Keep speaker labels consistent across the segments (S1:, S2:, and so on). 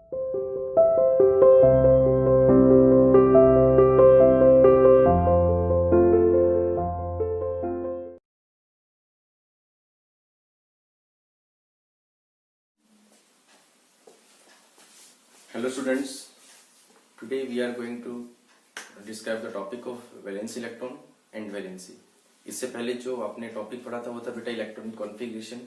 S1: Hello students, today we are going to describe the topic of valence electron and valency. इससे पहले जो आपने topic पढ़ा था वो था बेटा इलेक्ट्रॉनिक कॉन्फ़िगरेशन,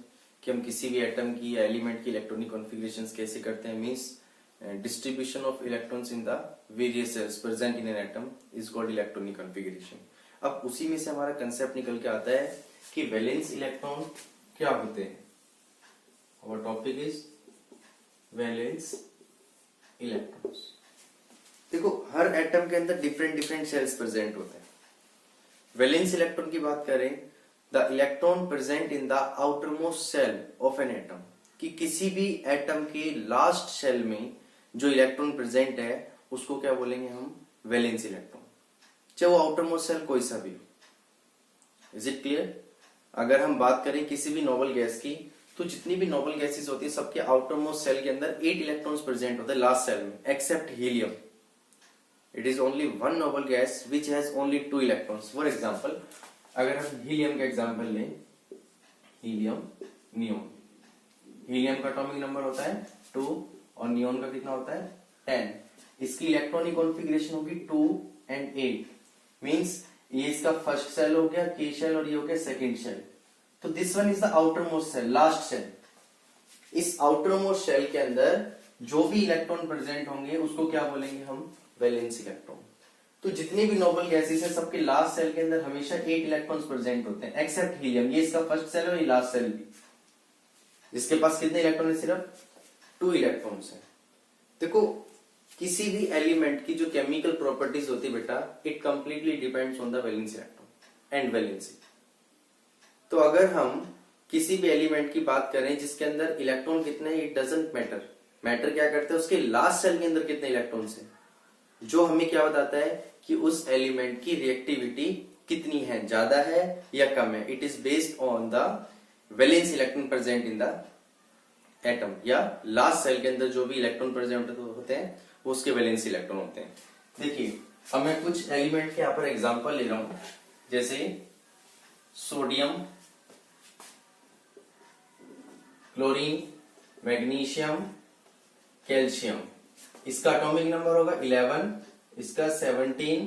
S1: कि हम किसी भी एटम की या एलिमेंट की इलेक्ट्रॉनिक कॉन्फ़िगरेशंस कैसे करते हैं, means distribution of electrons in the various cells present in an atom is called electronic configuration. अब उसी में से हमारा कंसेप्ट निकल के आता है कि वैलेंस इलेक्ट्रॉन क्या होते हैं. और टॉपिक इज वैलेंस इलेक्ट्रॉन्स. देखो, हर एटम के अंदर डिफरेंट डिफरेंट सेल्स प्रेजेंट होते हैं. वैलेंस इलेक्ट्रॉन की बात करें, the electron present in the outermost shell of an atom, कि किसी भी एटम के लास्ट सेल में जो इलेक्ट्रॉन प्रेजेंट है उसको क्या बोलेंगे हम, वैलेंस इलेक्ट्रॉन, चाहे वो आउटर मोस्ट सेल कोई सा भी हो. Is it clear? अगर हम बात करें किसी भी नोबल गैस की, तो जितनी भी नोबल गैसेस होती है सबके आउटर मोस्ट सेल के अंदर 8 इलेक्ट्रॉन्स प्रेजेंट होते हैं लास्ट सेल में, except helium. It is only one noble gas which has only 2 electrons. For example, अगर हम हीलियम का एग्जांपल लें, हीलियम, नियोन. हीलियम का एटॉमिक नंबर होता है 2 और नियोन का कितना होता है 10. इसकी इलेक्ट्रॉनिक कॉन्फ़िगरेशन होगी 2 and 8. मींस ये इसका फर्स्ट सेल हो गया, के शेल, और ये हो गया सेकेंड शेल. तो this one is the outermost shell, last shell. इस आउटर मोस्ट सेल के अंदर जो भी इलेक्ट्रॉन प्रेजेंट होंगे उसको क्या बोलेंगे हम, वैलेंस इलेक्ट्रॉन. तो जितने भी नोबल गैसेस है सबके लास्ट सेल के अंदर हमेशा 8 इलेक्ट्रॉन्स प्रेजेंट होते हैं, एक्सेप्ट हीलियम. ये इसका फर्स्ट सेल है और ये लास्ट सेल भी, जिसके पास कितने इलेक्ट्रॉन है, सिर्फ 2 इलेक्ट्रॉन्स है. देखो, किसी भी एलिमेंट की जो केमिकल प्रॉपर्टीज होती है बेटा, it completely depends on the valence electron and valency. तो अगर हम किसी भी एलिमेंट की बात करें जिसके अंदर इलेक्ट्रॉन कितने हैं, इट डजंट मैटर. मैटर क्या करते हैं, उसके लास्ट सेल के अंदर कितने इलेक्ट्रॉन्स हैं, जो हमें क्या बताता है कि उस एलिमेंट की रिएक्टिविटी कितनी है, ज्यादा है या कम है. It is based on the valence electron present in the atom, या लास्ट सेल के अंदर जो भी इलेक्ट्रॉन प्रेजेंट होते हैं वो उसके वैलेंस इलेक्ट्रॉन होते हैं. देखिए, अब मैं कुछ एलिमेंट के यहाँ पर एग्जांपल ले रहा हूं, जैसे सोडियम, क्लोरीन, मैग्नीशियम, कैल्शियम. इसका एटॉमिक नंबर होगा 11, इसका 17,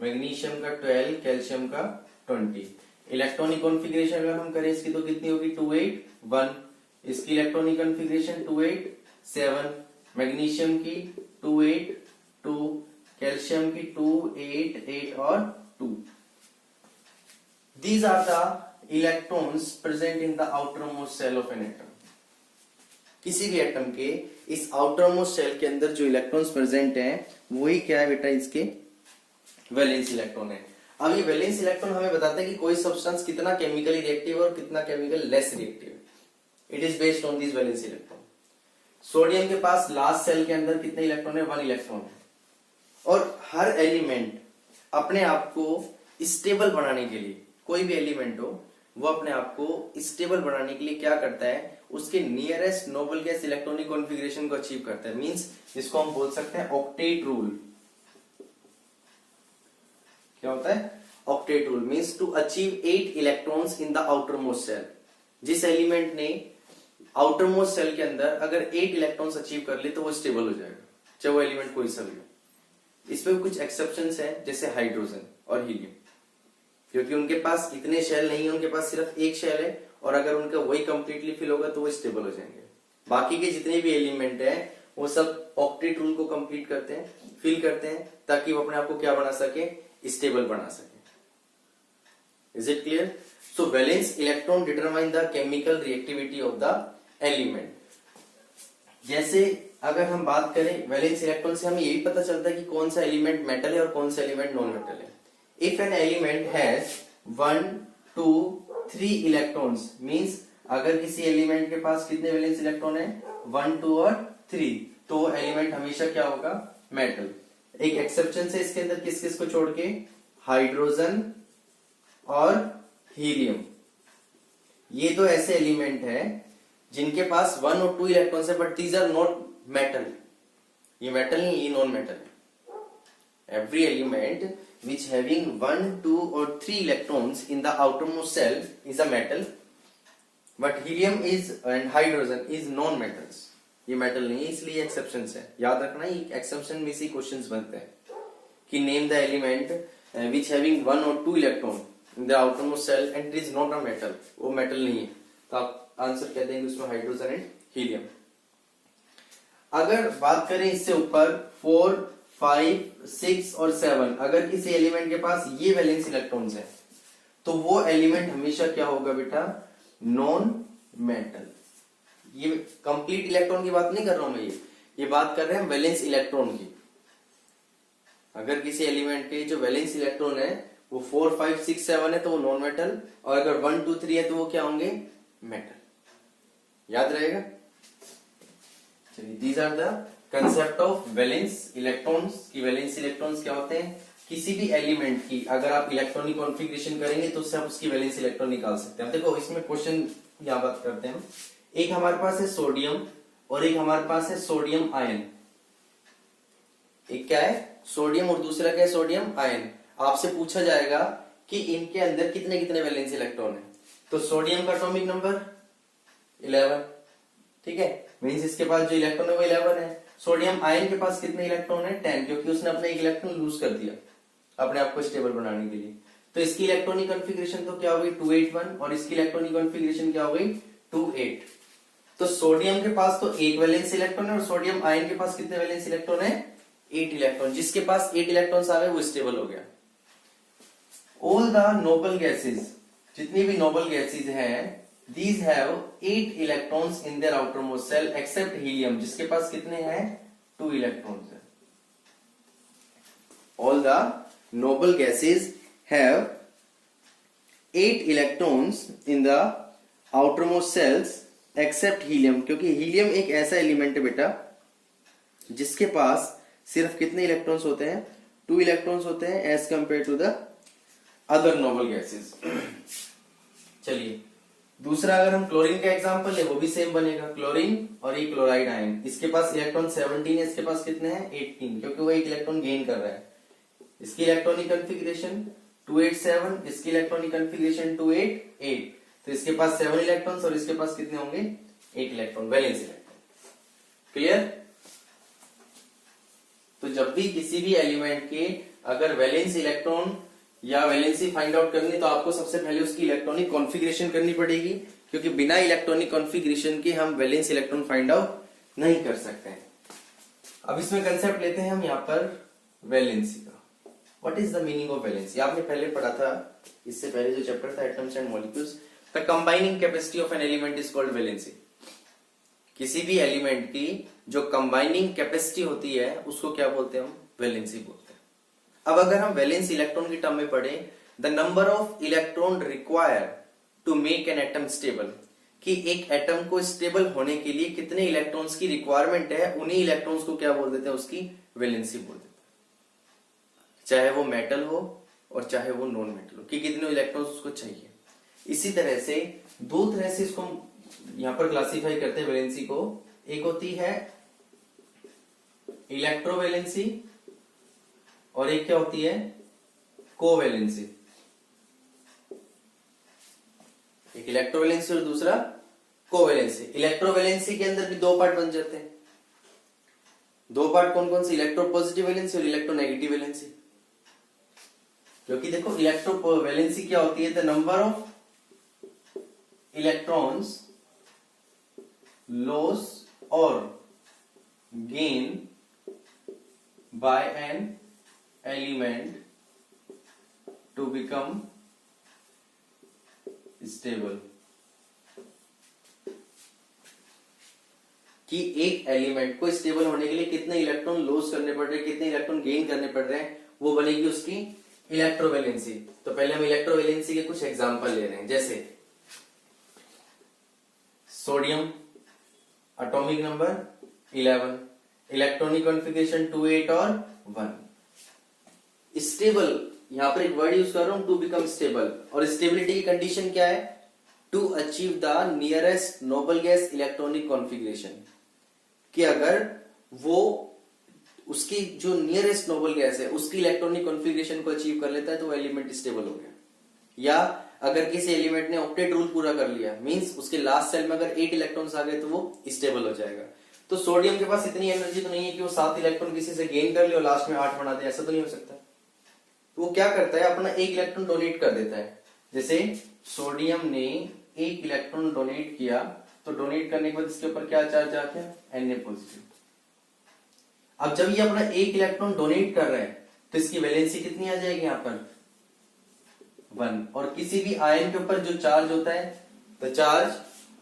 S1: मैग्नीशियम का 12, कैल्शियम का 20. इलेक्ट्रॉनिक कॉन्फ़िगरेशन अगर हम करें इसकी तो कितनी होगी, 2 8 1. इसकी इलेक्ट्रॉनिक कॉन्फ़िगरेशन 2 8 7, मैग्नीशियम की 2 8 2, कैल्शियम की 2 8 8 और 2. These are the electrons present in the outermost cell of an atom. किसी भी एटम के इस आउटरमोस्ट सेल के अंदर जो इलेक्ट्रॉन्स प्रेजेंट हैं वही क्या है बेटा, इसके वैलेंस इलेक्ट्रॉन है. अब ये वैलेंस इलेक्ट्रॉन हमें बताता है कि कोई सब्सटेंस कितना केमिकली रिएक्टिव है और कितना केमिकल लेस रिएक्टिव है. It is based on this valence electron. Sodium के पास लास्ट सेल के अंदर कितने इलेक्ट्रॉन है, 1 इलेक्ट्रॉन है. और हर एलिमेंट अपने आप को स्टेबल बनाने के लिए, कोई भी एलिमेंट हो वो अपने आप को स्टेबल बनाने के लिए क्या करता है, उसके nearest noble gas electronic configuration को अचीव करता है. मींस जिसको हम बोल सकते हैं ऑक्टेट रूल. क्या होता है octet rule? Means to achieve 8 electrons in the outermost shell. जिस एलिमेंट ने आउटर मोस्ट सेल के अंदर अगर 8 इलेक्ट्रॉन्स अचीव कर ले तो वो स्टेबल हो जाएगा, चाहे वो एलिमेंट कोई सा भी हो. इसमें कुछ एक्सेप्शंस हैं, जैसे हाइड्रोजन और हीलियम, क्योंकि उनके पास इतने शेल नहीं है, उनके पास सिर्फ एक शेल है, और अगर उनका वही कंप्लीटली फिल होगा तो वो स्टेबल हो जाएंगे. बाकी के जितने भी एलिमेंट हैं वो सब ऑक्टेट रूल को कंप्लीट करते हैं, फिल करते हैं, ताकि वो अपने आप को क्या बना सके, स्टेबल बना सके. Is it clear? So valence electron determine the chemical reactivity of the element. जैसे अगर हम बात करें वैलेंस इलेक्ट्रॉन से हमें यही पता चलता है कि कौन सा एलिमेंट मेटल है और कौन सा एलिमेंट नॉन मेटल है. If an element has 1 2 3 electrons, means अगर किसी एलिमेंट के पास कितने वैलेंस इलेक्ट्रॉन है, 1 2 और 3, तो एलिमेंट हमेशा क्या होगा, मेटल. एक एक्सेप्शन है इसके अंदर, किस किस को छोड़ के, हाइड्रोजन और हीलियम. ये तो ऐसे एलिमेंट है जिनके पास 1 और 2 इलेक्ट्रॉन्स है, but these are not metal. ये मेटल नहीं, ये नॉन मेटल है। Every element which having 1, 2 or 3 electrons in the outermost shell is a metal, but helium is and hydrogen is non metals. ये metal नहीं है, इसलिए exceptions है। याद रखना, ये एक्सेप्शन में से क्वेश्चंस बनते हैं कि name the element which having 1 or 2 electron in the outermost shell and it is not a metal, वो मेटल नहीं है। तो आप आंसर कह देंगे उसमें हाइड्रोजन एंड हीलियम। अगर बात करें इससे ऊपर 4, 5, 6 और 7, अगर किसी एलिमेंट के पास ये वैलेंस इलेक्ट्रॉन्स है तो वो एलिमेंट हमेशा क्या होगा बेटा, नॉन मेटल। ये कंप्लीट इलेक्ट्रॉन की बात नहीं कर रहा हूं मैं, ये बात कर रहे हैं वैलेंस इलेक्ट्रॉन की। अगर किसी एलिमेंट के जो वैलेंस इलेक्ट्रॉन है वो 4, 5, 6, 7 है तो वो नॉन मेटल, और अगर 1, 2, 3 है तो वो क्या होंगे, मेटल। याद रहेगा। चलिए, these are the concept of valence electrons. की वैलेंस इलेक्ट्रॉन्स क्या होते हैं, किसी भी एलिमेंट की अगर आप इलेक्ट्रॉनिक कॉन्फ़िगरेशन करेंगे तो उससे आप उसकी वैलेंस इलेक्ट्रॉन निकाल सकते हैं। अब देखो इसमें क्वेश्चन यहाँ बात करते हैं। एक हमारे पास है सोडियम और एक हमारे पास है सोडियम आयन। एक क्या है, सोडियम, और दूसरा क्या है, सोडियम आयन। आपसे पूछा जाएगा कि इनके अंदर कितने कितने वैलेंस इलेक्ट्रॉन है। तो सोडियम का एटॉमिक नंबर 11, ठीक है, मींस इसके पास जो इलेक्ट्रॉन है वो 11 है। सोडियम आयन के पास कितने इलेक्ट्रॉन है, 10, क्योंकि उसने अपना एक इलेक्ट्रॉन लूज कर दिया अपने आप को स्टेबल बनाने के लिए। तो इसकी इलेक्ट्रॉनिक कॉन्फ़िगरेशन तो क्या हो गई 281, और इसकी इलेक्ट्रॉनिक कॉन्फ़िगरेशन क्या हो गई 28। तो सोडियम के पास तो एक वैलेंस इलेक्ट्रॉन है और सोडियम आयन के पास कितने वैलेंस इलेक्ट्रॉन है, 8 इलेक्ट्रॉन। जिसके पास 8 इलेक्ट्रॉन्स आ गए वो स्टेबल हो गया। ऑल द नोबल गैसेस, जितनी भी नोबल गैसेस हैं, these have 8 electrons in their outermost shell except helium, जिसके पास कितने हैं, 2 इलेक्ट्रॉन्स हैं। All the noble gases have 8 electrons in the outermost shells except helium, क्योंकि हीलियम एक ऐसा एलिमेंट है बेटा जिसके पास सिर्फ कितने इलेक्ट्रॉन्स होते हैं, 2 इलेक्ट्रॉन्स होते हैं as compare to the other noble gases. चलिए, दूसरा अगर हम क्लोरीन का एग्जांपल ले वो भी सेम बनेगा। क्लोरीन और एक क्लोराइड आयन, इसके पास इलेक्ट्रॉन 17 है, इसके पास कितने हैं 18, क्योंकि वो एक इलेक्ट्रॉन गेन कर रहा है। इसकी इलेक्ट्रॉनिक कॉन्फ़िगरेशन 287, इसकी इलेक्ट्रॉनिक कॉन्फ़िगरेशन 288, तो इसके पास 7 इलेक्ट्रॉन्स और इसके पास कितने होंगे 8 इलेक्ट्रॉन, वैलेंस इलेक्ट्रॉन। क्लियर। तो जब भी किसी भी एलिमेंट के अगर वैलेंस इलेक्ट्रॉन या वैलेंसी फाइंड आउट करनी तो आपको सबसे पहले उसकी इलेक्ट्रॉनिक कॉन्फ़िगरेशन करनी पड़ेगी, क्योंकि बिना इलेक्ट्रॉनिक कॉन्फ़िगरेशन के हम वैलेंस इलेक्ट्रॉन फाइंड आउट नहीं कर सकते हैं। अब इसमें कंसेप्ट लेते हैं हम यहाँ पर वैलेंसी का। What is the meaning of valency, आपने पहले पढ़ा था, इससे पहले जो चैप्टर था atoms and molecules, the combining capacity of an element is called valency. किसी भी एलिमेंट की जो कंबाइनिंग कैपेसिटी होती है उसको क्या बोलते हैं हम, वैलेंसी बोलते हैं। अब अगर हम वैलेंस इलेक्ट्रॉन की टर्म में पढ़ें, the number of electron require to make an atom stable, कि एक एटम को स्टेबल होने के लिए कितने इलेक्ट्रॉन्स की रिक्वायरमेंट है, उन्हीं इलेक्ट्रॉन्स को क्या बोल देते हैं, उसकी वैलेंसी बोल देते हैं। चाहे वो मेटल हो और चाहे वो नॉन मेटल हो, कि कितने इलेक्ट्रॉन्स उसको चाहिए। इसी तरह से दो तरह से इसको यहां पर क्लासिफाई करते हैं वैलेंसी को। एक होती है इलेक्ट्रोवैलेंसी और एक क्या होती है, कोवैलेंसी। एक इलेक्ट्रोवैलेंसी और दूसरा कोवैलेंसी। इलेक्ट्रोवैलेंसी के अंदर भी दो पार्ट बन जाते हैं। दो पार्ट कौन कौन से, इलेक्ट्रोपॉजिटिव वैलेंसी और इलेक्ट्रोनेगेटिव वैलेंसी। क्योंकि देखो इलेक्ट्रोवैलेंसी क्या होती है, the number of electrons loss और gain by an element to become stable, कि एक एलिमेंट को स्टेबल होने के लिए कितने इलेक्ट्रॉन लॉस करने पड़ रहे हैं, कितने इलेक्ट्रॉन गेन करने पड़ रहे हैं, वो बनेगी उसकी इलेक्ट्रोवैलेंसी। तो पहले हम इलेक्ट्रोवैलेंसी के कुछ एग्जांपल ले रहे हैं, जैसे sodium atomic number 11, electronic configuration 2, 8 और 1। स्टेबल, यहां पर एक वर्ड यूज कर रहा हूं, टू बिकम स्टेबल, और स्टेबिलिटी की कंडीशन क्या है, to achieve the nearest noble gas electronic configuration, कि अगर वो उसकी जो नियरेस्ट नोबल गैस है उसकी इलेक्ट्रॉनिक कॉन्फ़िगरेशन को अचीव कर लेता है तो वो एलिमेंट स्टेबल हो गया। या अगर किसी एलिमेंट ने ऑक्टेट रूल पूरा कर लिया, मींस उसके लास्ट सेल में अगर 8 इलेक्ट्रॉन्स आ गए तो वो स्टेबल हो जाएगा। तो सोडियम के पास इतनी एनर्जी तो नहीं है कि वो 7 इलेक्ट्रॉन किसी से गेन कर ले और लास्ट में 8 बना दे, ऐसा तो नहीं हो सकता। तो वो क्या करता है, अपना 1 इलेक्ट्रॉन डोनेट कर देता है। जैसे सोडियम ने 1 इलेक्ट्रॉन डोनेट किया, तो डोनेट करने के बाद इसके ऊपर क्या चार्ज आ गया, Na पॉजिटिव। अब जब ये अपना 1 इलेक्ट्रॉन डोनेट कर रहा है तो इसकी वैलेंसी कितनी आ जाएगी यहाँ पर 1। और किसी भी आयन के ऊपर जो चार्ज होता है, the charge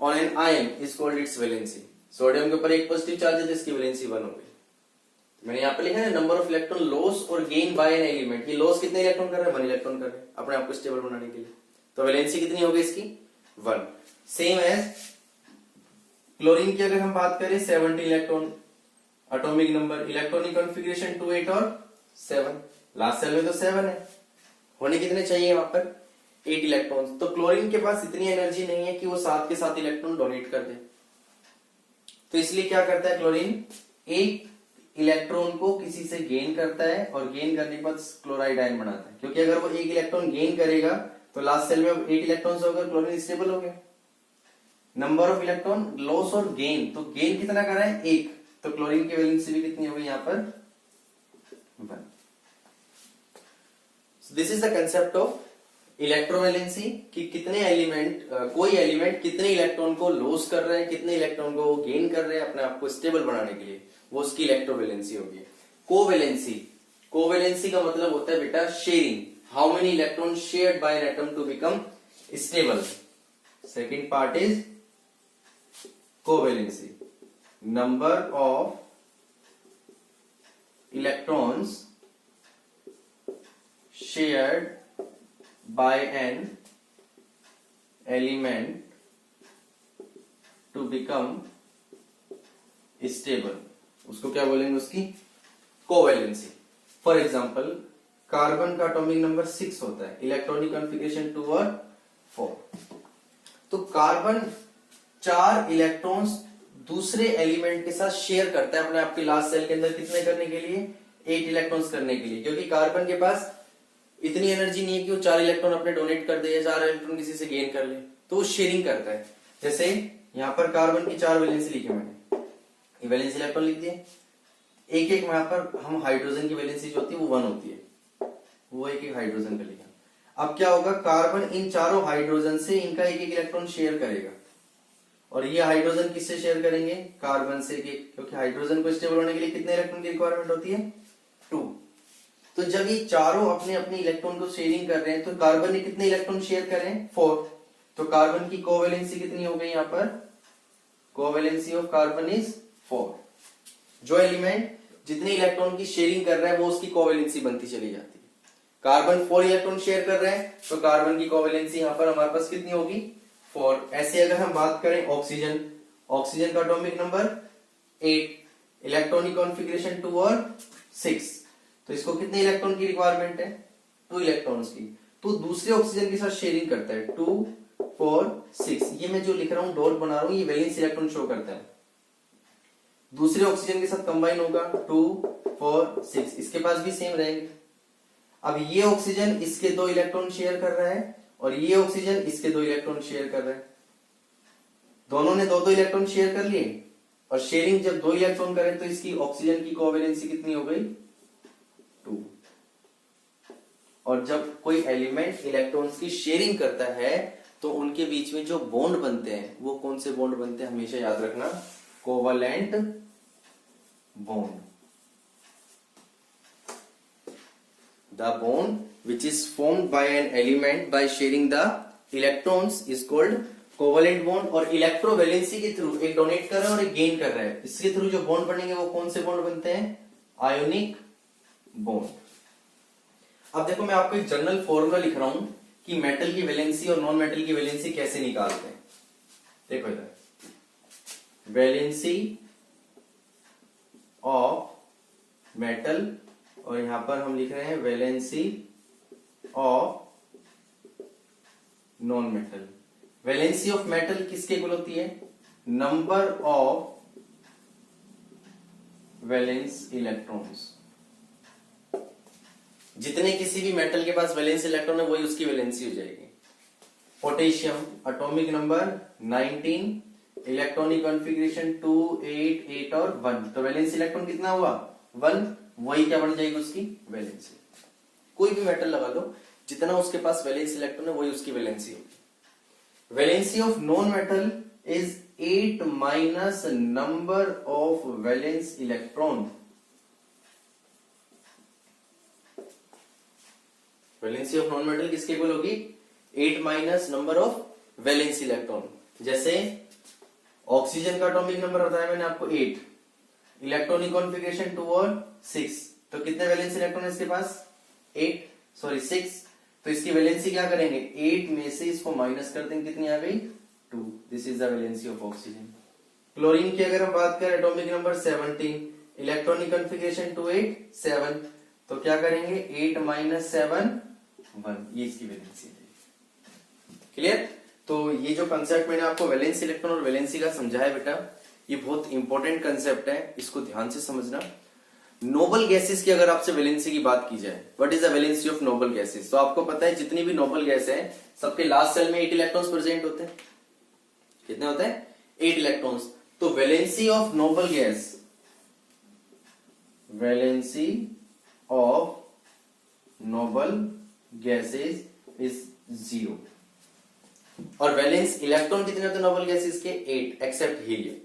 S1: on an ion is called its valency. Sodium के ऊपर एक पॉजिटिव चार्ज है तो इसकी वैलेंसी 1 हो गई। मैंने यहाँ पे लिखा है नंबर ऑफ इलेक्ट्रॉन लॉस और गेन बाय एन एलिमेंट। ये लॉस कितने इलेक्ट्रॉन कर रहा है, 1 इलेक्ट्रॉन कर रहा है अपने आप को स्टेबल बनाने के लिए। तो वैलेंसी कितनी होगी इसकी 1। सेम एज क्लोरीन की अगर हम बात करें 70 electron atomic number, electronic configuration 2 8 और 7, लास्ट सेल में तो 7 है, होने कितने चाहिए वहां पर 8 इलेक्ट्रॉन। तो क्लोरीन के पास इतनी एनर्जी नहीं है कि वो 7 के 7 इलेक्ट्रॉन डोनेट कर दे। तो इसलिए क्या करता है क्लोरीन, एक इलेक्ट्रॉन को किसी से गेन करता है और गेन करने के बाद क्लोराइड आयन बनाता है, क्योंकि अगर वो 1 इलेक्ट्रॉन गेन करेगा तो लास्ट सेल में 8 इलेक्ट्रॉन्स होगा, क्लोरीन स्टेबल हो गया। नंबर ऑफ इलेक्ट्रॉन लॉस और गेन, तो गेन कितना कर रहा है 1, तो क्लोरीन की वैलेंसी भी कितनी होगी यहाँ पर 1। This is the concept of electrovalency कि कितने एलिमेंट, कोई एलिमेंट कितने इलेक्ट्रॉन को लॉस कर रहे हैं, कितने इलेक्ट्रॉन को गेन कर रहे हैं अपने आप को स्टेबल बनाने के लिए, वो उसकी इलेक्ट्रोवैलेंसी होगी। कोवैलेंसी, कोवैलेंसी का मतलब होता है बेटा sharing, how many electron shared by an atom to become stable. Second part is covalency, number of electrons shared by an element to become stable, उसको क्या बोलेंगे, उसकी कोवैलेंसी। फॉर एग्जाम्पल कार्बन का एटॉमिक नंबर 6 होता है, electronic configuration 2 और 4। तो carbon 4 electrons दूसरे एलिमेंट के साथ शेयर करता है अपने आप के लास्ट सेल के अंदर, कितने करने के लिए 8 इलेक्ट्रॉन्स करने के लिए, क्योंकि कार्बन के पास इतनी एनर्जी नहीं है कि वो 4 इलेक्ट्रॉन अपने डोनेट कर दे या 4 इलेक्ट्रॉन किसी से गेन कर ले, तो वो शेयरिंग करता है। जैसे यहाँ पर कार्बन की 4 वैलेंसी लिखे मैंने, ये वैलेंसी इलेक्ट्रॉन लिख दिए, एक एक यहाँ पर हम हाइड्रोजन की वैलेंसी जो होती है वो 1 होती है, वो एक एक हाइड्रोजन का लिखा। अब क्या होगा, कार्बन इन चारों हाइड्रोजन से इनका एक एक इलेक्ट्रॉन शेयर करेगा, और ये हाइड्रोजन किससे शेयर करेंगे, कार्बन से, क्योंकि हाइड्रोजन को स्टेबल होने के लिए कितने इलेक्ट्रॉन की रिक्वायरमेंट होती है 2। तो जब ये चारों अपने अपने इलेक्ट्रॉन को शेयरिंग कर रहे हैं तो कार्बन ने कितने इलेक्ट्रॉन शेयर कर रहे हैं 4, तो कार्बन की कोवैलेंसी कितनी हो गई यहाँ पर, कोवैलेंसी ऑफ कार्बन इज 4। जो एलिमेंट जितने इलेक्ट्रॉन की शेयरिंग कर रहा है वो उसकी कोवैलेंसी बनती चली जाती है। कार्बन 4 इलेक्ट्रॉन शेयर कर रहे हैं तो कार्बन की कोवैलेंसी यहाँ पर हमारे पास कितनी होगी 4। ऐसे अगर हम बात करें ऑक्सीजन, ऑक्सीजन का एटॉमिक नंबर 8, इलेक्ट्रॉनिक कॉन्फ़िगरेशन 2 और 6, तो इसको कितने इलेक्ट्रॉन की रिक्वायरमेंट है 2 इलेक्ट्रॉन्स की। तो दूसरे ऑक्सीजन के साथ शेयरिंग करता है 2 4 6, ये मैं जो लिख रहा हूं डॉट बना रहा हूं ये वैलेंस इलेक्ट्रॉन शो करता है। दूसरे ऑक्सीजन के साथ कंबाइन होगा 2 4 6, इसके पास भी सेम रहेंगे। अब ये ऑक्सीजन इसके 2 इलेक्ट्रॉन शेयर कर रहा है और ये ऑक्सीजन इसके 2 इलेक्ट्रॉन शेयर कर रहा है, दोनों ने 2-2 इलेक्ट्रॉन शेयर कर लिए, और शेयरिंग जब 2 इलेक्ट्रॉन करें तो इसकी ऑक्सीजन की कोवैलेंसी कितनी हो गई 2। और जब कोई एलिमेंट इलेक्ट्रॉन्स की शेयरिंग करता है तो उनके बीच में जो बॉन्ड बनते हैं वो कौन से बॉन्ड बनते हैं, हमेशा याद रखना, covalent bond. The bond which is formed by an element by sharing the electrons is called covalent bond. और इलेक्ट्रोवैलेंसी के थ्रू एक डोनेट कर रहा है और एक गेन कर रहा है, इसके थ्रू जो बॉन्ड बनेंगे वो कौन से बॉन्ड बनते हैं, आयोनिक बॉन्ड। अब देखो मैं आपको एक जनरल फॉर्मूला लिख रहा हूं कि मेटल की वैलेंसी और नॉन मेटल की वैलेंसी कैसे निकालते हैं। देखो इधर, वैलेंसी ऑफ मेटल, और यहां पर हम लिख रहे हैं valency of non metal. Valency of metal किसके इक्वल होती है, नंबर ऑफ वैलेंस इलेक्ट्रॉन्स। जितने किसी भी मेटल के पास वैलेंस इलेक्ट्रॉन है वही उसकी वैलेंसी हो जाएगी। Potassium atomic number 19, electronic configuration 2, 8, 8 और 1, तो वैलेंस इलेक्ट्रॉन कितना हुआ 1, वही क्या बन जाएगी उसकी वैलेंसी। कोई भी मेटल लगा लो, जितना उसके पास वैलेंस इलेक्ट्रॉन है वही उसकी वैलेंसी होगी। Valency of non metal is 8 minus number of valence electron. Valency of non metal किसके इक्वल होगी 8 minus number of valence electron. जैसे ऑक्सीजन का एटॉमिक नंबर बताया मैंने आपको 8, इलेक्ट्रॉनिक कॉन्फ़िगरेशन 2 और 6, तो कितने वैलेंस इलेक्ट्रॉन है इसके पास 6, तो इसकी वैलेंसी क्या करेंगे 8 में से इसको माइनस कर देंगे, कितनी आ गई 2, this is the valency of oxygen. Chlorine की अगर हम बात करें एटॉमिक नंबर 17, इलेक्ट्रॉनिक कॉन्फ़िगरेशन 2, 8, 7, तो क्या करेंगे 8 माइनस 7 1, ये इसकी वैलेंसी है। क्लियर। तो ये जो कंसेप्ट मैंने आपको वैलेंस इलेक्ट्रॉन और वैलेंसी का समझाया बेटा, ये बहुत इंपॉर्टेंट कंसेप्ट है, इसको ध्यान से समझना। नोबल गैसेस की अगर आपसे वैलेंसी की बात की जाए, what is the valency of noble gases, तो आपको पता है जितनी भी नोबल गैस है सबके लास्ट सेल में 8 इलेक्ट्रॉन्स प्रेजेंट होते हैं। कितने होते हैं 8 इलेक्ट्रॉन्स। तो valency of noble gas, valency of noble gases is 0, और वैलेंस इलेक्ट्रॉन कितने होते हैं नोबल गैसेस के 8 एक्सेप्ट हीलियम।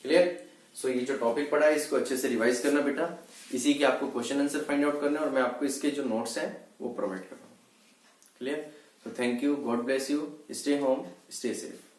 S1: क्लियर। सो ये जो टॉपिक पढ़ा है इसको अच्छे से रिवाइज करना बेटा, इसी के आपको क्वेश्चन आंसर फाइंड आउट करना है और मैं आपको इसके जो नोट्स हैं वो प्रोवाइड कर रहा हूँ। Clear. So thank you, God bless you, stay home, stay safe.